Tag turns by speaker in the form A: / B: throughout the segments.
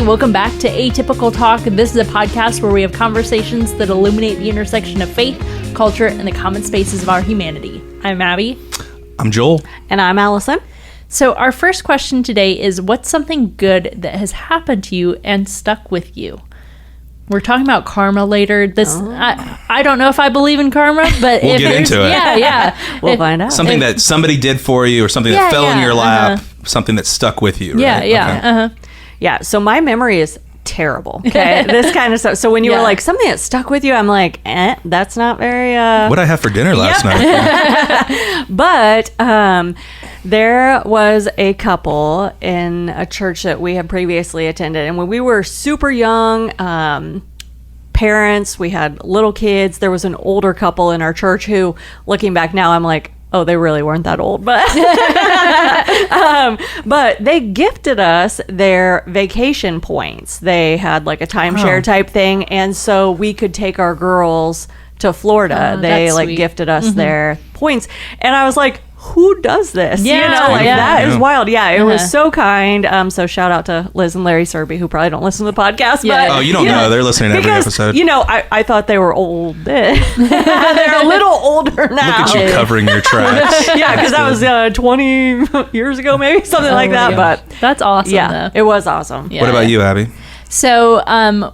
A: welcome back to Atypical Talk. This is a podcast where we have conversations that illuminate the intersection of faith, culture, and the common spaces of our humanity. I'm Abby.
B: I'm Joel.
C: And I'm Allison.
A: So our first question today is, what's something good that has happened to you and stuck with you? We're talking about karma later. I don't know if I believe in karma, but
B: we'll get into it.
A: Yeah.
C: We'll find out.
B: Something that somebody did for you, or something that fell in your lap, something that stuck with you. Right?
C: Yeah. So my memory is terrible. Okay, this kind of stuff. So when you were like something that stuck with you, I'm like, that's not very.
B: What I have for dinner last night?
C: But there was a couple in a church that we had previously attended, and when we were super young, parents, we had little kids. There was an older couple in our church who, looking back now, I'm like, oh, they really weren't that old, but but they gifted us their vacation points. They had like a timeshare type thing, and so we could take our girls to Florida. They like gifted us their points, and I was like, who does this? That is wild. It was so kind. So shout out to Liz and Larry Serby, who probably don't listen to the podcast. But,
B: you don't know. They're listening to every episode.
C: I thought they were old then. They're a little older now.
B: Look at you covering your tracks.
C: Because that was 20 years ago, maybe, something like that. But
A: that's awesome. Yeah,
C: it was awesome.
B: What about you, Abby?
A: So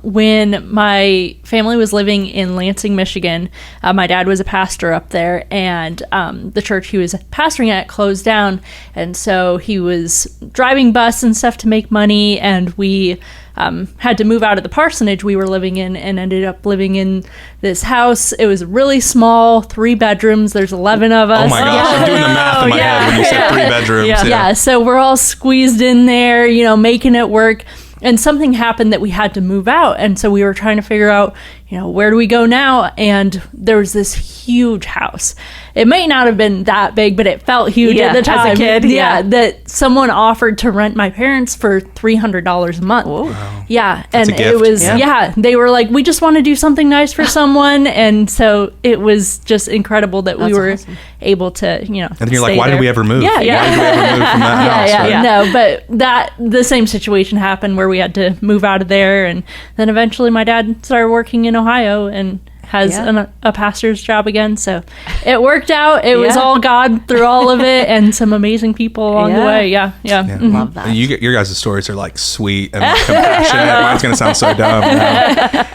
A: when my family was living in Lansing, Michigan, my dad was a pastor up there, and the church he was pastoring at closed down. And so he was driving bus and stuff to make money, and we had to move out of the parsonage we were living in and ended up living in this house. It was really small, 3 bedrooms. There's 11 of us.
B: Oh my gosh, I'm doing the math in my head when you said 3 bedrooms.
A: Yeah, so we're all squeezed in there, making it work. And something happened that we had to move out. And so we were trying to figure out, where do we go now? And there was this huge house. It might not have been that big, but it felt huge at the time.
C: As a kid.
A: That someone offered to rent my parents for $300 a month.
C: Whoa.
B: Wow.
A: Yeah.
B: That's
A: and it was, they were like, we just want to do something nice for someone. And so it was just incredible that we were able to,
B: And then you're like, why did we ever move?
A: Yeah.
B: Why did we ever move from that house? Right?
A: No, but the same situation happened where we had to move out of there. And then eventually my dad started working in Ohio and has a pastor's job again. So it worked out. It was all God through all of it, and some amazing people along the way. Yeah. Mm-hmm.
C: Love that.
B: Your guys' stories are like sweet and compassionate. Mine's going to sound so dumb.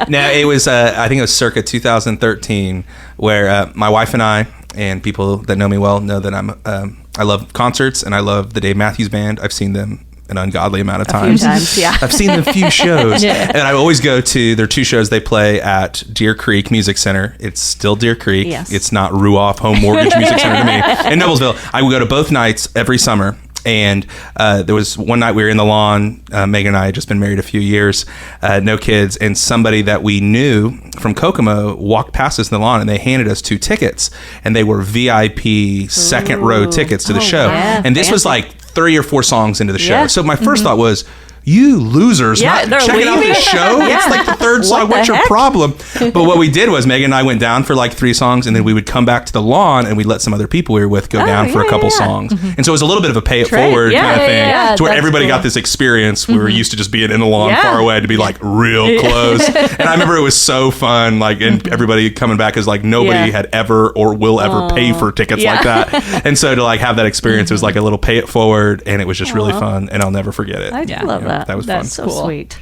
B: No, it was, I think it was circa 2013 where my wife and I, and people that know me well know that I love concerts and I love the Dave Matthews Band. I've seen them an ungodly amount of times. I've seen them a few shows. And I always go to their 2 shows they play at Deer Creek Music Center. It's still Deer Creek.
C: Yes.
B: It's not Ruoff Home Mortgage Music Center to me. In Noblesville. I would go to both nights every summer. And there was one night we were in the lawn. Megan and I had just been married a few years, no kids, and somebody that we knew from Kokomo walked past us in the lawn, and they handed us 2 tickets, and they were VIP second row tickets to the show.
C: Yeah,
B: and this was like 3 or 4 songs into the show. So my first thought was, you losers, not checking out this show? It's like the 3rd song. What's your problem? But what we did was Megan and I went down for like 3 songs, and then we would come back to the lawn and we'd let some other people we were with go down for a couple songs. And so it was a little bit of a pay it forward kind of thing to where everybody got this experience. We were used to just being in the lawn far away to be like real close. And I remember it was so fun, like, and everybody coming back is like nobody had ever or will ever pay for tickets like that. And so to like have that experience, it was like a little pay it forward, and it was just really fun, and I'll never forget it.
C: I love that.
B: That was
A: That's
B: fun.
C: So
A: cool.
C: sweet.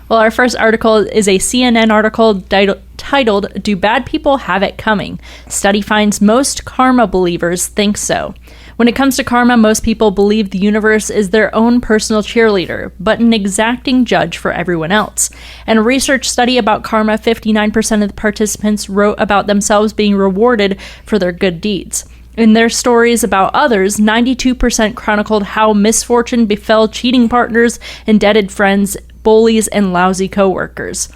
A: Well, our first article is a CNN article titled, "Do Bad People Have It Coming? Study finds most karma believers think so." When it comes to karma, most people believe the universe is their own personal cheerleader, but an exacting judge for everyone else. In a research study about karma, 59% of the participants wrote about themselves being rewarded for their good deeds. In their stories about others, 92% chronicled how misfortune befell cheating partners, indebted friends, bullies, and lousy coworkers.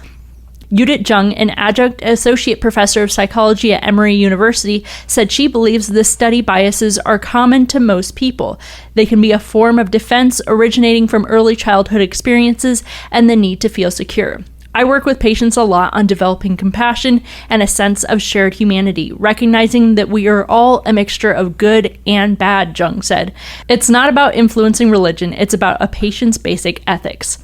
A: Judith Jung, an adjunct associate professor of psychology at Emory University, said she believes this study biases are common to most people. They can be a form of defense originating from early childhood experiences and the need to feel secure. I work with patients a lot on developing compassion and a sense of shared humanity, recognizing that we are all a mixture of good and bad, Jung said. It's not about influencing religion, it's about a patient's basic ethics.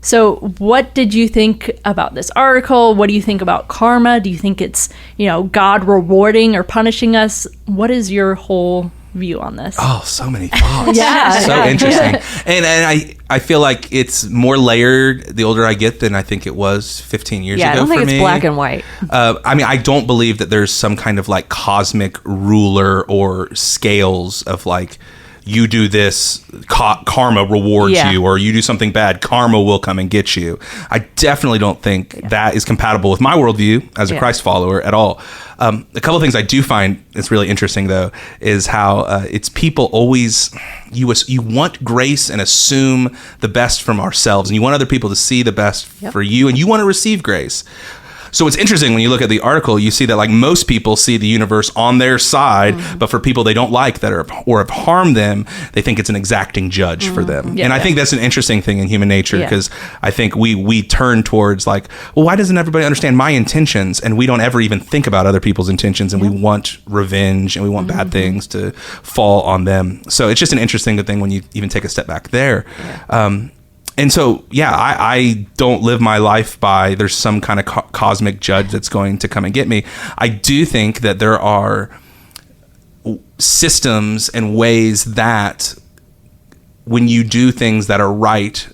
A: So what did you think about this article? What do you think about karma? Do you think it's, God rewarding or punishing us? What is your whole view on this?
B: Oh, so many thoughts. So interesting. And I feel like it's more layered the older I get than I think it was 15 years ago for me.
C: I don't think it's black and white.
B: I don't believe that there's some kind of like cosmic ruler or scales of like, you do this, karma rewards you, or you do something bad, karma will come and get you. I definitely don't think that is compatible with my worldview as a Christ follower at all. A couple of things I do find is really interesting, though, is how it's people always, you want grace and assume the best from ourselves, and you want other people to see the best for you, and you want to receive grace. So it's interesting when you look at the article, you see that like most people see the universe on their side, but for people they don't like that or have harmed them, they think it's an exacting judge for them. And I think that's an interesting thing in human nature, because I think we turn towards like, well, why doesn't everybody understand my intentions? And we don't ever even think about other people's intentions, and we want revenge and we want bad things to fall on them. So it's just an interesting thing when you even take a step back there. And so, I don't live my life by there's some kind of cosmic judge that's going to come and get me. I do think that there are systems and ways that when you do things that are right,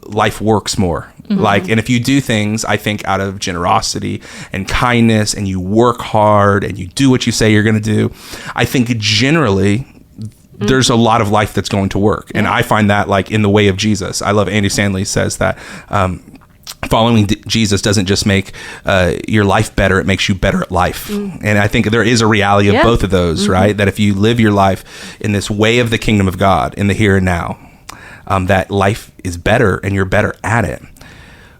B: life works more. And if you do things, I think, out of generosity and kindness, and you work hard and you do what you say you're going to do, I think generally there's a lot of life that's going to work. And I find that like in the way of Jesus. I love Andy Stanley says that following Jesus doesn't just make your life better, it makes you better at life. And I think there is a reality of both of those, right? That if you live your life in this way of the kingdom of God, in the here and now, that life is better and you're better at it.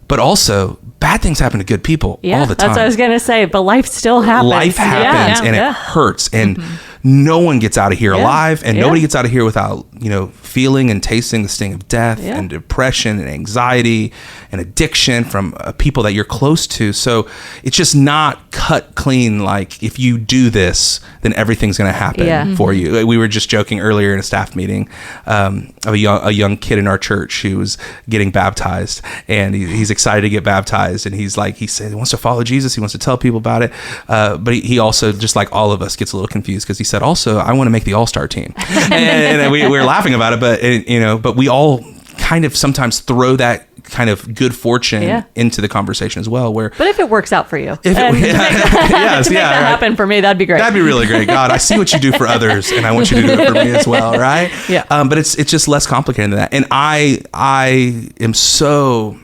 B: But also, bad things happen to good people all the time.
C: That's what I was going to say, but life still happens.
B: Life happens and it hurts. And no one gets out of here alive, and nobody gets out of here without, feeling and tasting the sting of death and depression and anxiety and addiction from people that you're close to. So it's just not cut clean. Like if you do this, then everything's going to happen for you. We were just joking earlier in a staff meeting of a young kid in our church who was getting baptized, and he's excited to get baptized. And he said he wants to follow Jesus. He wants to tell people about it. But he also, just like all of us, gets a little confused because he said, also, I want to make the all-star team. and we were laughing about it, but we all kind of sometimes throw that kind of good fortune into the conversation as well. But
C: if it works out for you, to make that happen for me, that'd be great.
B: That'd be really great. God, I see what you do for others, and I want you to do it for me as well, right? But it's just less complicated than that. And I am so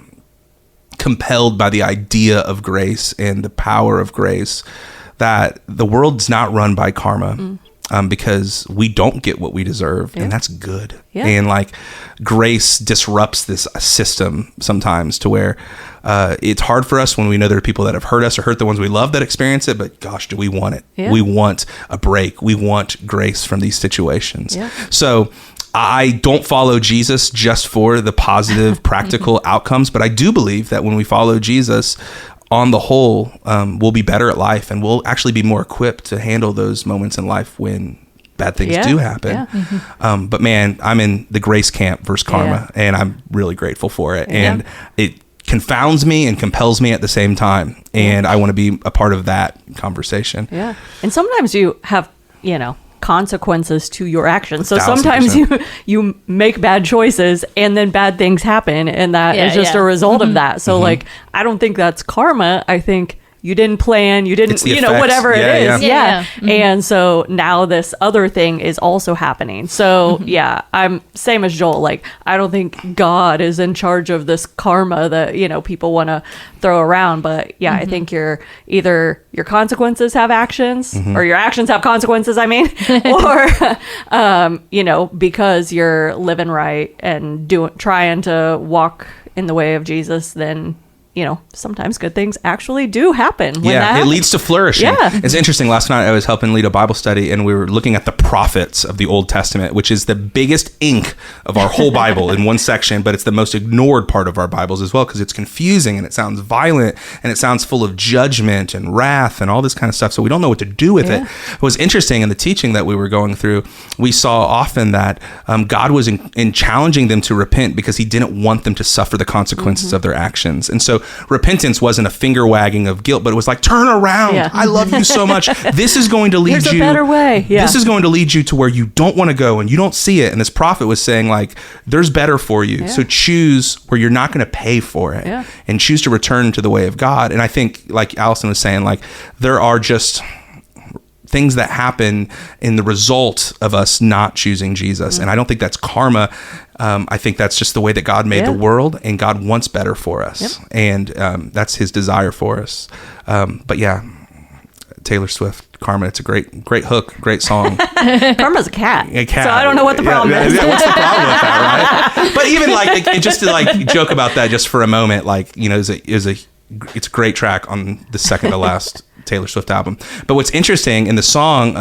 B: compelled by the idea of grace and the power of grace that the world's not run by karma. Because we don't get what we deserve, and that's good. And like grace disrupts this system sometimes to where it's hard for us when we know there are people that have hurt us or hurt the ones we love that experience it, but gosh, do we want it? We want a break. We want grace from these situations. So I don't follow Jesus just for the positive practical outcomes, but I do believe that when we follow Jesus, on the whole, we'll be better at life, and we'll actually be more equipped to handle those moments in life when bad things do happen. But man, I'm in the grace camp versus karma, and I'm really grateful for it. And it confounds me and compels me at the same time. And I want to be a part of that conversation.
C: And sometimes you have, consequences to your actions. So sometimes you make bad choices and then bad things happen, and that is just a result of that. So like, I don't think that's karma. I think you didn't plan, you didn't, whatever it is. And so now this other thing is also happening. So I'm same as Joel. Like, I don't think God is in charge of this karma that, people want to throw around. But I think either your consequences have actions, or your actions have consequences, or, because you're living right and trying to walk in the way of Jesus, then sometimes good things actually do happen.
B: It leads to flourishing.
C: Yeah.
B: It's interesting. Last night I was helping lead a Bible study, and we were looking at the prophets of the Old Testament, which is the biggest ink of our whole Bible in one section, but it's the most ignored part of our Bibles as well, because it's confusing and it sounds violent and it sounds full of judgment and wrath and all this kind of stuff. So we don't know what to do with it. It was interesting in the teaching that we were going through. We saw often that God was in challenging them to repent because he didn't want them to suffer the consequences of their actions. And so repentance wasn't a finger wagging of guilt, but it was like, turn around. I love you so much. This is going to lead
C: There's
B: you.
C: a better way.
B: This is going to lead you to where you don't want to go and you don't see it. And this prophet was saying, like, there's better for you. So choose where you're not going to pay for it and choose to return to the way of God. And I think, like Allison was saying, like, there are just things that happen in the result of us not choosing Jesus. And I don't think that's karma. I think that's just the way that God made the world, and God wants better for us. And that's his desire for us. But yeah, Taylor Swift, Karma, it's a great hook, great song.
C: Karma's a cat. So I don't know what the problem is.
B: What's the problem with that, right? But even like, just to like joke about that just for a moment, like, it's a great track on the second to last Taylor Swift album. But what's interesting in the song,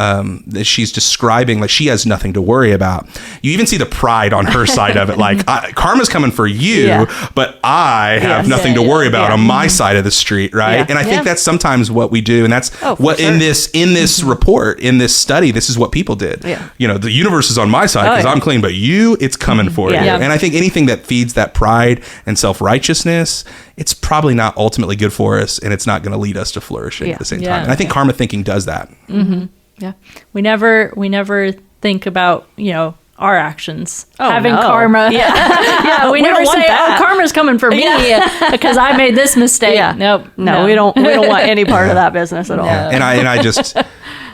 B: that she's describing, like, she has nothing to worry about. You even see the pride on her side of it. Like, karma's coming for you, but I have nothing to worry about on my side of the street, right? And I think that's sometimes what we do, and that's what in this report, in this study, this is what people did. The universe is on my side because I'm clean, but it's coming for you. And I think anything that feeds that pride and self-righteousness, it's probably not ultimately good for us, and it's not going to lead us to flourishing at the same time. And I think karma thinking does that.
A: Yeah, we never think about our actions having karma. We never say, karma's coming for me because I made this mistake.
C: No, we don't want any part of that business at all.
B: And I just,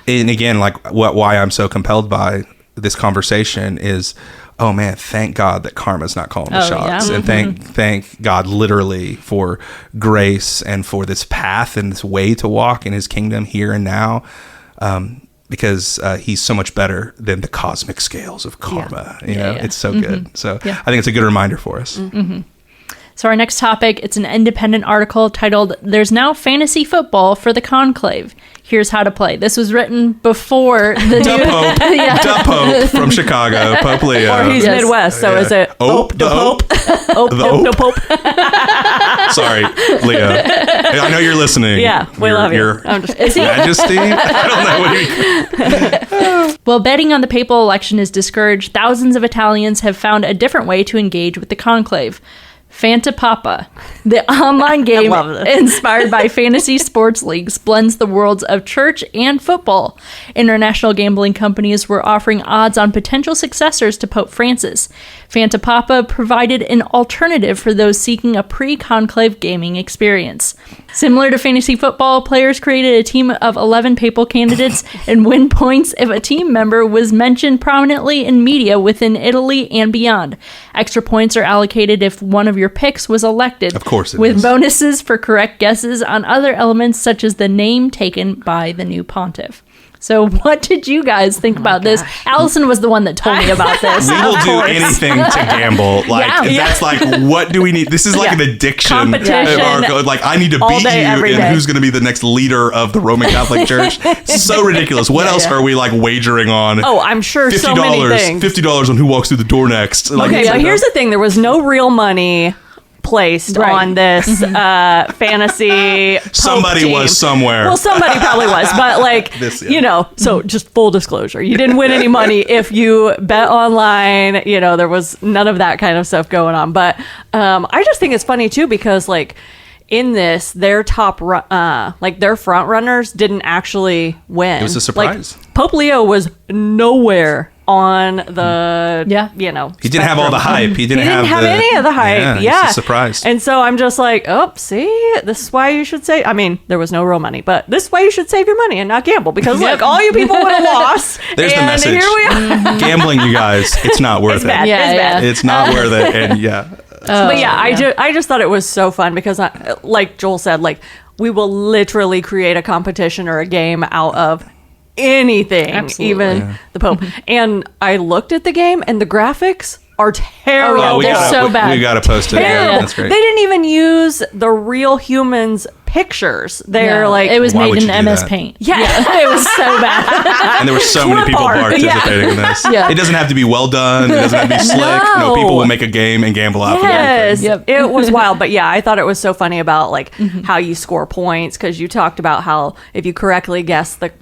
B: and again, like, why I'm so compelled by this conversation is, oh man, thank God that karma's not calling the shots. And thank God literally for grace and for this path and this way to walk in his kingdom here and now. Because he's so much better than the cosmic scales of karma. It's so good. So I think it's a good reminder for us.
A: So our next topic, it's an independent article titled, "There's Now Fantasy Football for the Conclave. Here's How to Play." This was written before the
B: Pope from Chicago, Pope Leo.
C: Or he's Midwest, so is it
B: Pope?
C: The Pope?
B: The Pope. Sorry, Leo. I know you're listening.
C: Yeah, we love you.
B: Your Majesty? I don't know what
A: Well, betting on the papal election is discouraged. Thousands of Italians have found a different way to engage with the conclave. Fanta Papa, the online game inspired by fantasy sports leagues, blends the worlds of church and football. International gambling companies were offering odds on potential successors to Pope Francis. Fanta Papa provided an alternative for those seeking a pre-conclave gaming experience. Similar to fantasy football, players created a team of 11 papal candidates and win points if a team member was mentioned prominently in media within Italy and beyond. Extra points are allocated if one of your picks was elected.
B: Of course it
A: with
B: is.
A: Bonuses for correct guesses on other elements such as the name taken by the new pontiff. So what did you guys think about this? Allison was the one that told me about this.
B: We will do anything to gamble. That's like, what do we need? This is like an addiction.
A: Competition.
B: Like, I need to beat you in who's going to be the next leader of the Roman Catholic Church. So ridiculous. What else are we like wagering on?
C: Oh, I'm sure so many things.
B: $50 on who walks through the door next. Like,
C: here's the thing. There was no real money placed on this fantasy
B: somebody
C: team.
B: Was somewhere.
C: Well, somebody probably was, but like so just full disclosure, you didn't win any money if you bet online. There was none of that kind of stuff going on. But I just think it's funny too, because like in this, their their front runners didn't actually win.
B: It was a surprise.
C: Like, Pope Leo was nowhere on the
B: he didn't have all the hype. He didn't have
C: any of the hype.
B: It's a surprise.
C: And so I'm just like, see, this is why you should save. I mean, there was no real money, but this is why you should save your money and not gamble, because look, all you people would have lost.
B: There's the message. Here we are. Gambling, you guys, it's not worth it.
C: Bad. It's bad.
B: It's not worth it. And
C: but I just thought it was so fun because, like Joel said, like, we will literally create a competition or a game out of anything. Absolutely. Even the Pope. And I looked at the game, and the graphics are terrible.
A: Oh, yeah, they're so bad.
B: We got to post it. Yeah, that's great.
C: They didn't even use the real humans' pictures. They're like,
A: it was
B: Why
A: made
B: would
A: in
B: you do
A: MS
B: that?
A: Paint.
C: Yeah.
A: It was so bad.
B: And there were so many people participating in this.
A: Yeah.
B: It doesn't have to be well done. It doesn't have to be slick. No, people will make a game and gamble out.
C: Yes,
A: Yep.
C: it was wild. But yeah, I thought it was so funny about like how you score points, because you talked about how if you correctly guess the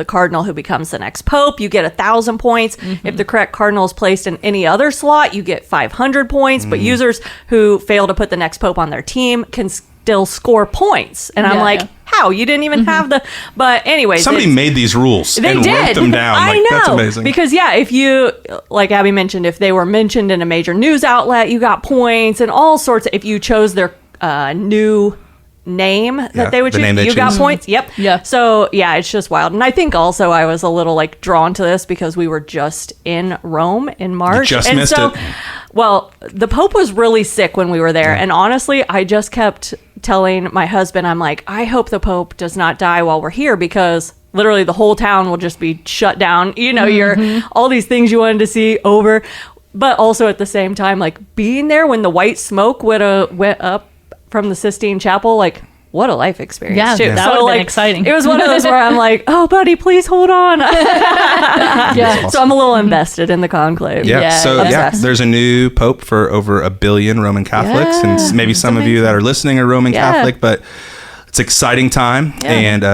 C: cardinal who becomes the next pope, you get 1,000 points. If the correct cardinal is placed in any other slot, you get 500 points. But users who fail to put the next pope on their team can still score points. And I'm like, how? You didn't even have the... But anyways...
B: Somebody made these rules
C: they
B: and
C: did.
B: wrote them down.
C: I know.
B: That's amazing.
C: Because, if you... Like Abby mentioned, if they were mentioned in a major news outlet, you got points and all sorts of... If you chose their new name that they would choose, you got points. Yep.
A: Yeah.
C: So, it's just wild. And I think also I was a little, like, drawn to this because we were just in Rome in March.
B: You just missed it.
C: Well, the Pope was really sick when we were there. And honestly, I just kept telling my husband, I'm like, I hope the Pope does not die while we're here, because literally the whole town will just be shut down. You're all these things you wanted to see over. But also at the same time, like, being there when the white smoke went up from the Sistine Chapel, like, what a life experience, too.
A: That would have been exciting.
C: It was one of those where I'm like, oh, buddy, please hold on.
B: Awesome.
C: So I'm a little invested in the conclave.
B: There's a new pope for over 1 billion Roman Catholics, and maybe some of you that are listening are Roman Catholic, but it's exciting time, and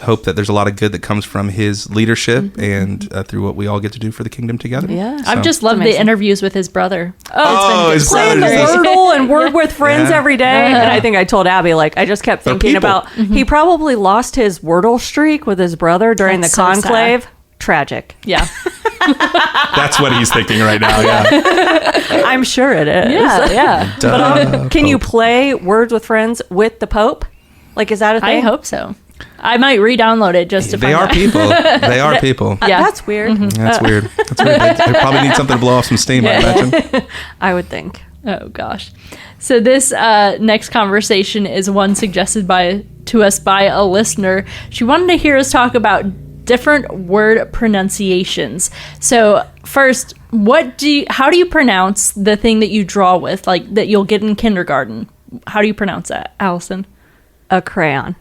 B: hope that there's a lot of good that comes from his leadership and through what we all get to do for the kingdom together.
C: Yeah,
A: I've just loved the interviews with his brother.
B: His
C: playing the Wordle and Word with Friends every day. And I think I told Abby, like, I just kept thinking about he probably lost his Wordle streak with his brother during the conclave.
A: Sad.
C: Tragic.
A: Yeah.
B: That's what he's thinking right now. Yeah.
C: I'm sure it is.
A: Yeah.
C: But can you play Words with Friends with the Pope? Like, is that a thing?
A: I hope so. I might re-download it just to find out.
B: They are people.
C: Yeah. That's weird.
B: That's weird. They probably need something to blow off some steam, I imagine.
C: I would think.
A: Oh, gosh. So this next conversation is one suggested to us by a listener. She wanted to hear us talk about different word pronunciations. So first, how do you pronounce the thing that you draw with, like that you'll get in kindergarten? How do you pronounce that, Allison?
C: A crayon.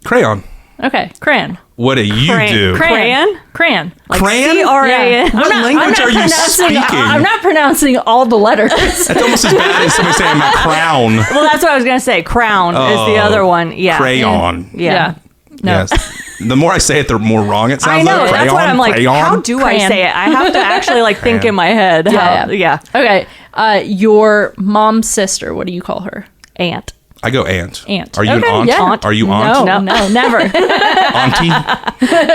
B: Crayon.
A: Okay, crayon.
B: What do you do?
C: Crayon?
A: Crayon.
C: Like
B: Crayon?
C: C-R-A-N.
B: What language are you speaking?
A: I'm not pronouncing all the letters.
B: That's almost as bad as somebody saying my crown.
C: Well, that's what I was going to say. Crown is the other one. Yeah.
B: Crayon.
C: Yeah.
A: No.
B: Yes. The more I say it, the more wrong it sounds.
C: I know.
B: Like.
C: That's
B: Crayon,
C: what I'm like.
B: crayon?
C: How do I say it? I have to actually like think in my head. Yeah.
A: Okay. Your mom's sister. What do you call her?
C: Aunt.
B: I go aunt.
A: Aunt.
B: Are you an aunt?
A: Yeah.
C: Aunt?
B: Are you aunt?
A: No, never.
B: Auntie?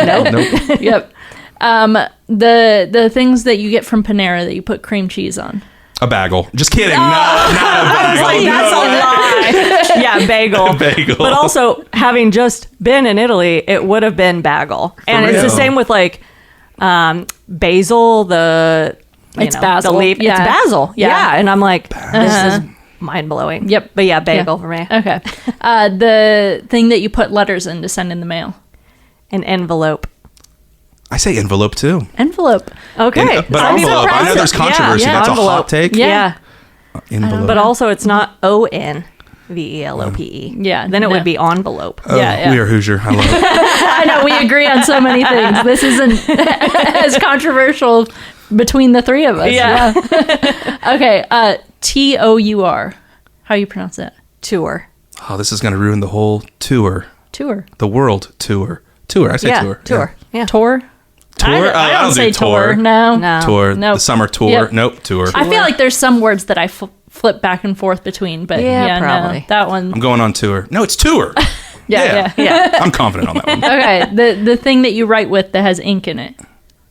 A: Nope. Yep. The things that you get from Panera that you put cream cheese on.
B: A bagel. Just kidding. No, not a bagel.
C: Like, that's a lie. Yeah, bagel.
B: Bagel.
C: But also, having just been in Italy, it would have been bagel. And it's the same with like basil,
A: basil.
C: the leaf.
A: Yeah.
C: It's basil.
A: Yeah.
C: And I'm like, this is mind-blowing.
A: Yep.
C: But yeah, bagel for me.
A: Okay. The thing that you put letters in to send in the mail.
C: An envelope.
B: I say envelope too.
A: Envelope.
C: Okay.
B: But envelope. I know there's controversy.
C: Yeah,
B: That's
C: envelope.
B: a hot take.
C: Yeah.
B: Envelope.
C: But also, it's not O-N-V-E-L-O-P-E.
A: Yeah.
C: Then it would be envelope.
B: Oh,
A: Yeah.
B: We are Hoosier. I love it.
A: I know, we agree on so many things. This isn't as controversial between the three of us.
C: Yeah.
A: Okay. T-O-U-R. How do you pronounce that?
C: Tour.
B: Oh, this is going to ruin the whole tour.
A: Tour.
B: The world tour. Tour. I say tour.
C: Tour. Yeah.
A: Tour?
B: Tour?
A: I don't say
B: do tour.
A: No.
B: Tour.
A: Nope.
B: The summer tour.
A: Yep.
B: Nope. Tour.
A: I feel like there's some words that I flip back and forth between, but
C: probably.
A: no, that one.
B: I'm going on tour. No, it's tour.
A: Yeah.
B: I'm confident on that one.
A: Okay. The thing that you write with that has ink in it.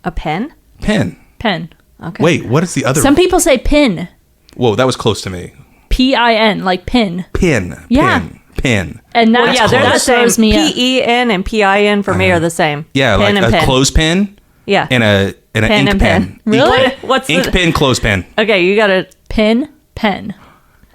C: A pen?
B: Pen.
A: Pen.
C: Okay.
B: Wait, what is the other
A: Some people say pin.
B: Whoa, that was close to me.
A: P-I-N, like pin.
B: Pin.
A: Yeah.
B: Pin.
A: And that,
C: They're the
A: that
C: same.
A: throws me up.
C: P-E-N and P-I-N for me are the same.
B: Yeah,
C: pen
B: like
C: and
B: a
C: pen.
B: clothespin.
C: Yeah.
B: And an
C: Pen
B: ink
C: and
B: pen.
C: pen.
A: Really?
B: Ink pen.
C: What's
B: ink
C: the-
B: pen, clothespin.
C: Okay, you got to...
A: Pen.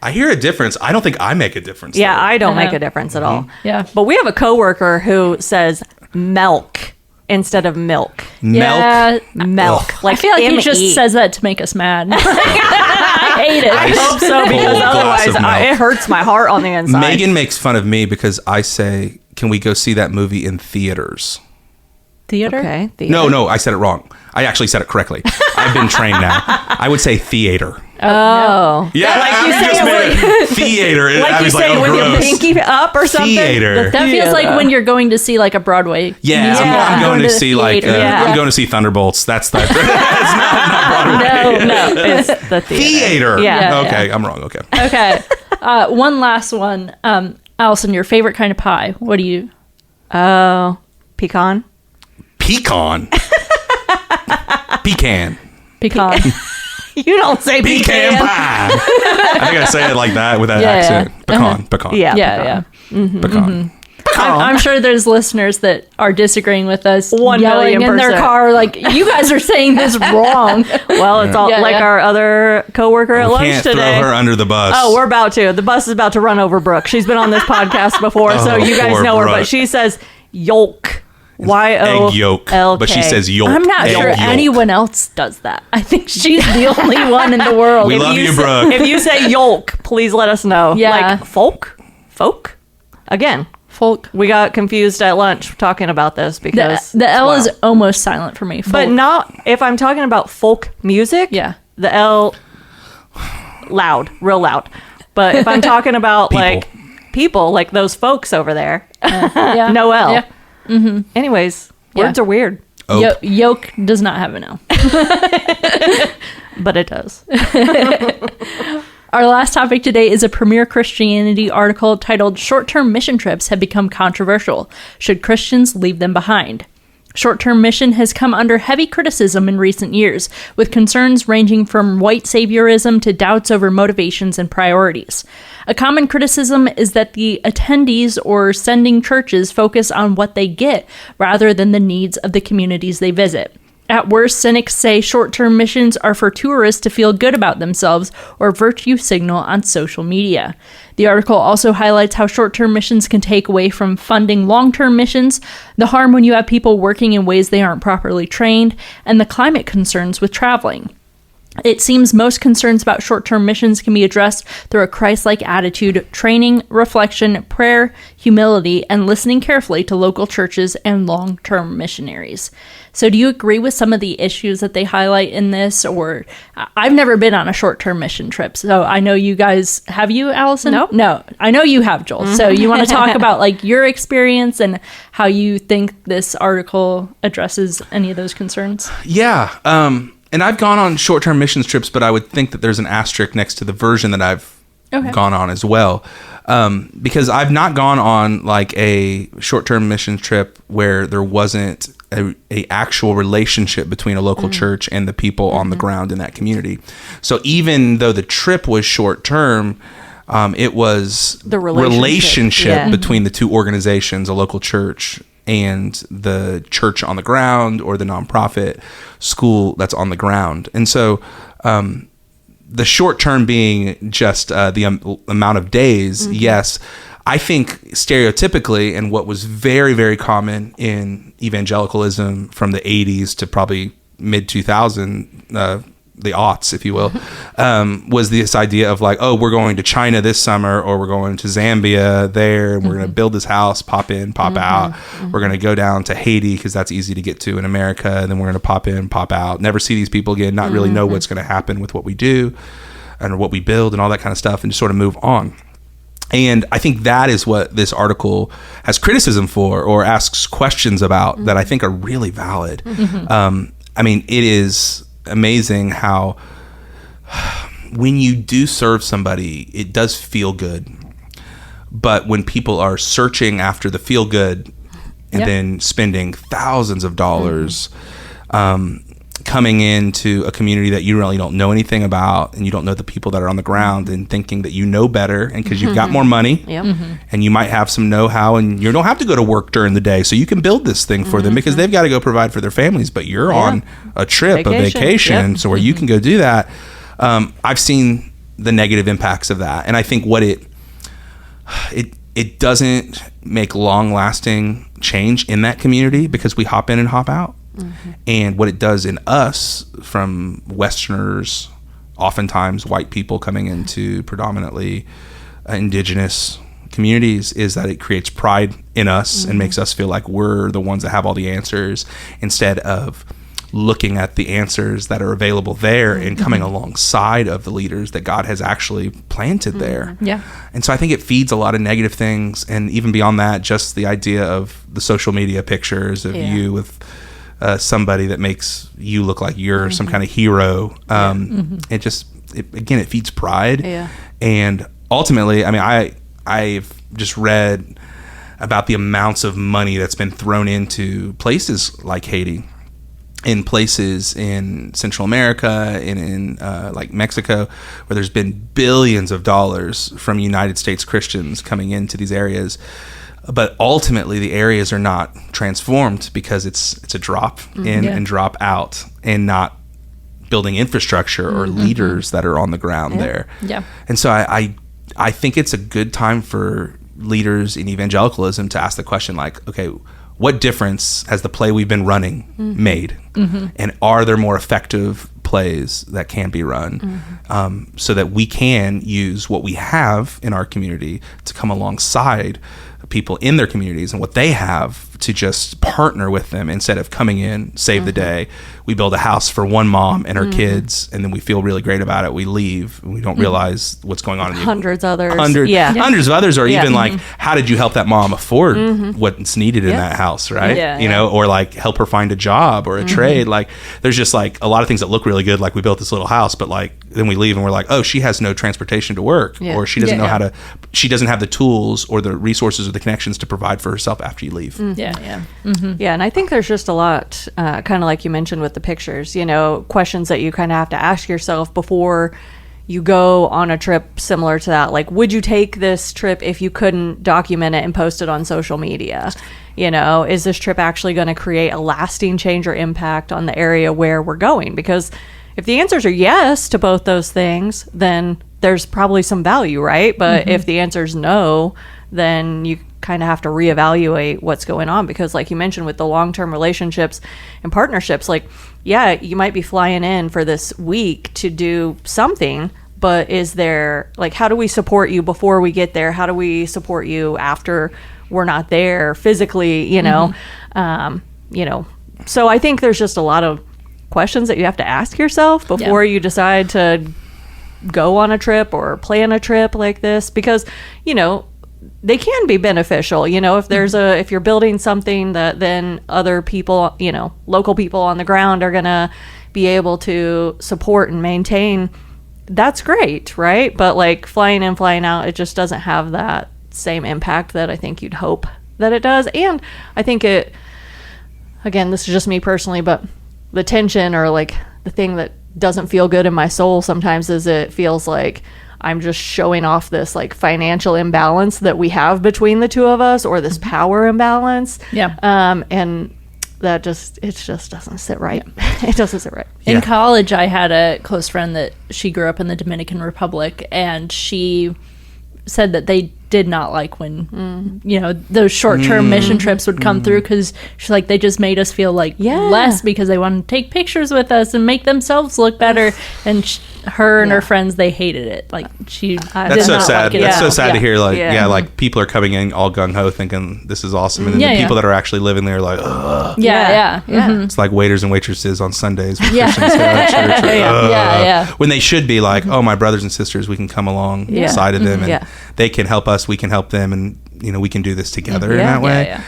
B: I hear a difference. I don't think I make a difference.
C: Yeah,
B: though.
C: I don't make a difference at all.
A: Yeah.
C: But we have a coworker who says milk instead of milk.
A: Yeah.
C: Milk.
A: Like, I feel like he just says that to make us mad. I hate it.
C: I hope so, because otherwise it hurts my heart on the inside.
B: Megan makes fun of me because I say, can we go see that movie in theaters?
A: Theater?
C: Okay. Theater.
B: No, I said it wrong. I actually said it correctly. I've been trained now. I would say theater.
C: Oh.
B: Yeah,
C: like you
B: just
C: say
B: theater.
C: Like you say with your pinky up or something.
B: Theater.
A: That feels like when you're going to see like a Broadway.
B: Yeah, I'm going to see like I'm going to see Thunderbolts. That's not Broadway.
C: No, it's the theater.
B: Yeah. Okay, I'm wrong.
A: Okay. One last one. Allison, your favorite kind of pie? What do you?
C: Oh, pecan.
B: Pecan.
C: You don't say
B: pecan pie. I think I say it like that with that accent. Pecan.
A: Yeah.
C: Mm-hmm.
B: Pecan.
A: I'm sure there's listeners that are disagreeing with us,
C: 1,000,000%
A: in their car, like, you guys are saying this wrong.
C: Well, it's all our other coworker at lunch today.
B: Throw her under the bus.
C: Oh, we're about to. The bus is about to run over Brooke. She's been on this podcast before, so you guys know her. But she says yolk. Y-O-L-K.
B: Egg yolk. But she says yolk.
A: I'm not sure anyone else does that. I think she's the only one in the world.
B: We love you, Brooke.
C: If you say yolk, please let us know.
A: Yeah.
C: Like folk? Again.
A: Folk.
C: We got confused at lunch talking about this because
A: the L is almost silent for me. Folk.
C: But not if I'm talking about folk music.
A: Yeah.
C: The L loud, real loud. But if I'm talking about people, like those folks over there, no L. Yeah. Mm-hmm. Anyways, words are weird.
A: Yolk does not have an L.
C: But it does.
A: Our last topic today is a Premier Christianity article titled "Short-Term Mission Trips Have Become Controversial. Should Christians Leave Them Behind?" Short-term mission has come under heavy criticism in recent years, with concerns ranging from white saviorism to doubts over motivations and priorities. A common criticism is that the attendees or sending churches focus on what they get rather than the needs of the communities they visit. At worst, cynics say short-term missions are for tourists to feel good about themselves or virtue signal on social media. The article also highlights how short-term missions can take away from funding long-term missions, the harm when you have people working in ways they aren't properly trained, and the climate concerns with traveling. It seems most concerns about short-term missions can be addressed through a Christ-like attitude, training, reflection, prayer, humility, and listening carefully to local churches and long-term missionaries. So do you agree with some of the issues that they highlight in this? Or I've never been on a short-term mission trip, so I know you guys, have you, Allison? No. I know you have, Joel. Mm-hmm. So you want to talk about like your experience and how you think this article addresses any of those concerns?
B: Yeah. And I've gone on short-term missions trips, but I would think that there's an asterisk next to the version that I've gone on as well. Because I've not gone on like a short-term mission trip where there wasn't a actual relationship between a local church and the people on the ground in that community. So even though the trip was short-term, it was the relationship between the two organizations, a local church and the church on the ground or the nonprofit school that's on the ground. And so the short term being just the amount of days, yes, I think stereotypically, and what was very, very common in evangelicalism from the 80s to probably mid 2000, the aughts, if you will, was this idea of like, oh, we're going to China this summer, or we're going to Zambia there, and we're going to build this house, pop in, pop out. We're going to go down to Haiti because that's easy to get to in America, and then we're going to pop in, pop out, never see these people again, not really know what's going to happen with what we do and what we build and all that kind of stuff, and just sort of move on. And I think that is what this article has criticism for or asks questions about that I think are really valid. I mean, it is amazing how when you do serve somebody, it does feel good. But when people are searching after the feel good and then spending thousands of dollars coming into a community that you really don't know anything about, and you don't know the people that are on the ground, and thinking that you know better, and because you've got more money and you might have some know-how, and you don't have to go to work during the day, so you can build this thing for them because they've got to go provide for their families, but you're on a trip, a vacation, so where you can go do that. I've seen the negative impacts of that, and I think what it doesn't make long-lasting change in that community because we hop in and hop out. And what it does in us, from Westerners, oftentimes white people coming into predominantly indigenous communities, is that it creates pride in us and makes us feel like we're the ones that have all the answers, instead of looking at the answers that are available there and coming alongside of the leaders that God has actually planted there.
A: Yeah.
B: And so I think it feeds a lot of negative things. And even beyond that, just the idea of the social media pictures of you with somebody that makes you look like you're some kind of hero. It feeds pride. Yeah. And ultimately, I mean, I've just read about the amounts of money that's been thrown into places like Haiti, in places in Central America and in like Mexico, where there's been billions of dollars from United States Christians coming into these areas. But ultimately, the areas are not transformed because it's a drop in and drop out, and not building infrastructure or leaders that are on the ground there. Yeah. And so I think it's a good time for leaders in evangelicalism to ask the question, like, okay, what difference has the play we've been running made? And are there more effective plays that can be run so that we can use what we have in our community to come alongside people in their communities and what they have, to just partner with them instead of coming in, save the day. We build a house for one mom and her kids, and then we feel really great about it. We leave, and we don't realize what's going on.
C: Hundreds of others.
B: Hundreds of others, or even like, how did you help that mom afford what's needed in that house, right? You know, or like help her find a job or a trade. Like, there's just like a lot of things that look really good. Like, we built this little house, but like then we leave and we're like, oh, she has no transportation to work, or she doesn't know how to. She doesn't have the tools or the resources or the connections to provide for herself after you leave.
C: Yeah, and I think there's just a lot, kind of like you mentioned with the pictures, you know, questions that you kind of have to ask yourself before you go on a trip similar to that. Like, would you take this trip if you couldn't document it and post it on social media? You know, is this trip actually going to create a lasting change or impact on the area where we're going? Because if the answers are yes to both those things, then there's probably some value, right? But if the answer is no, then you kind of have to reevaluate what's going on, because like you mentioned with the long-term relationships and partnerships, like, yeah, you might be flying in for this week to do something, but is there, like, how do we support you before we get there? How do we support you after we're not there physically, you know? So I think there's just a lot of questions that you have to ask yourself before you decide to go on a trip or plan a trip like this, because, you know, they can be beneficial, you know, if there's if you're building something that then other people, you know, local people on the ground are going to be able to support and maintain, that's great, right? But like flying in, flying out, it just doesn't have that same impact that I think you'd hope that it does. And I think it, again, this is just me personally, but the tension, or like the thing that doesn't feel good in my soul sometimes, is it feels like I'm just showing off this like financial imbalance that we have between the two of us, or this power imbalance. And that just doesn't sit right. It doesn't sit right.
A: In college, I had a close friend that she grew up in the Dominican Republic, and she said that they did not like when you know, those short-term mission trips would come through, because she's like, they just made us feel like less, because they wanted to take pictures with us and make themselves look better. And her and her friends, they hated it. Like, she
B: that's so sad. That's so sad to hear. Like, like people are coming in all gung-ho thinking this is awesome, and then the people that are actually living there are like, ugh. It's like waiters and waitresses on Sundays when Christians go to church. When they should be like, oh, my brothers and sisters, we can come alongside of them, and they can help us, we can help them, and you know, we can do this together in that way.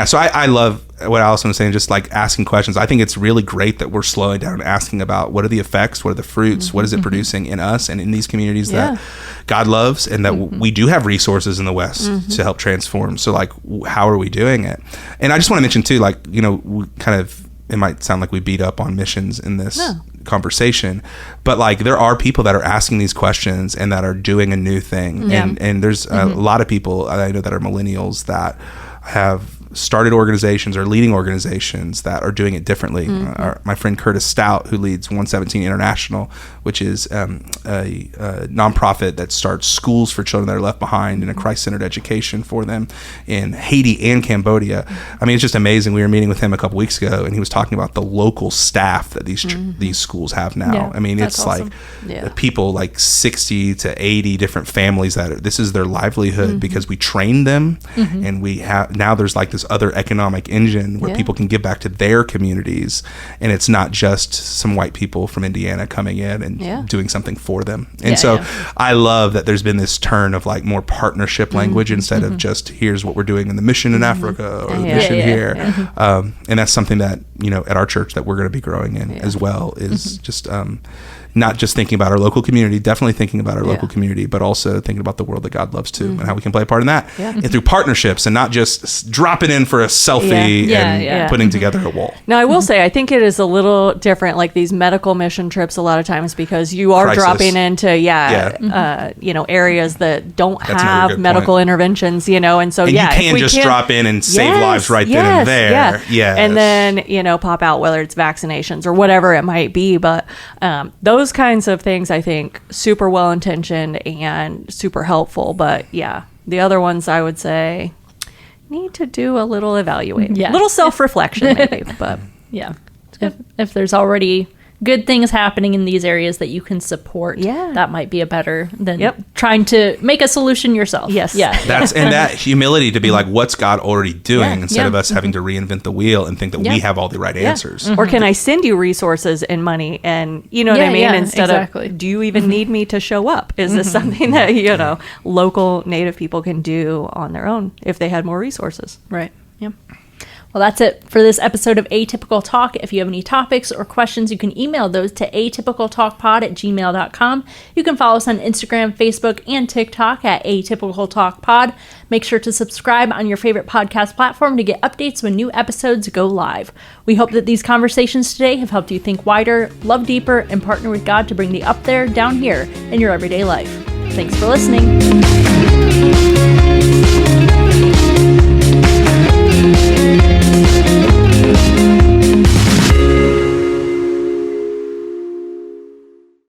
B: So I love what Allison was saying, just like asking questions. I think it's really great that we're slowing down and asking about what are the effects, what are the fruits, what is it producing in us and in these communities that God loves, and that we do have resources in the West to help transform. So like, how are we doing it? And I just want to mention too, like, you know, we kind of, it might sound like we beat up on missions in this conversation, but like, there are people that are asking these questions and that are doing a new thing. And there's a lot of people I know that are millennials that have started organizations or leading organizations that are doing it differently. My friend Curtis Stout, who leads 117 International, which is a nonprofit that starts schools for children that are left behind and a Christ-centered education for them in Haiti and Cambodia. I mean, it's just amazing. We were meeting with him a couple weeks ago, and he was talking about the local staff that these schools have now. Yeah, I mean, it's awesome. Like people like 60 to 80 different families that this is their livelihood because we trained them, and we have now there's like this other economic engine where people can give back to their communities, and it's not just some white people from Indiana coming in and doing something for them. And I love that there's been this turn of like more partnership language instead of just here's what we're doing in the mission in Africa or the mission here. And that's something that, you know, at our church that we're going to be growing in as well is just not just thinking about our local community, definitely thinking about our local community, but also thinking about the world that God loves too and how we can play a part in that. And through partnerships and not just dropping in for a selfie and putting together a wall.
C: Now, I will say, I think it is a little different, like these medical mission trips a lot of times, because you are dropping into, you know, areas that don't have medical interventions, you know, and so,
B: and you can just drop in and save lives right then and there.
C: And then, you know, pop out, whether it's vaccinations or whatever it might be. But those kinds of things, I think, super well intentioned and super helpful. But the other ones, I would say, need to do a little evaluating, a little self-reflection, maybe. But
A: if there's already good things happening in these areas that you can support, that might be a better than trying to make a solution yourself.
B: That's and that humility to be like, what's God already doing, instead of us having to reinvent the wheel and think that we have all the right answers.
C: Or can I send you resources and money, and you know what I mean, instead of do you even need me to show up? Is this something that, you know, local Native people can do on their own if they had more resources?
A: Right. Well, that's it for this episode of Atypical Talk. If you have any topics or questions, you can email those to atypicaltalkpod@gmail.com. You can follow us on Instagram, Facebook, and TikTok at atypicaltalkpod. Make sure to subscribe on your favorite podcast platform to get updates when new episodes go live. We hope that these conversations today have helped you think wider, love deeper, and partner with God to bring the up there, down here in your everyday life. Thanks for listening.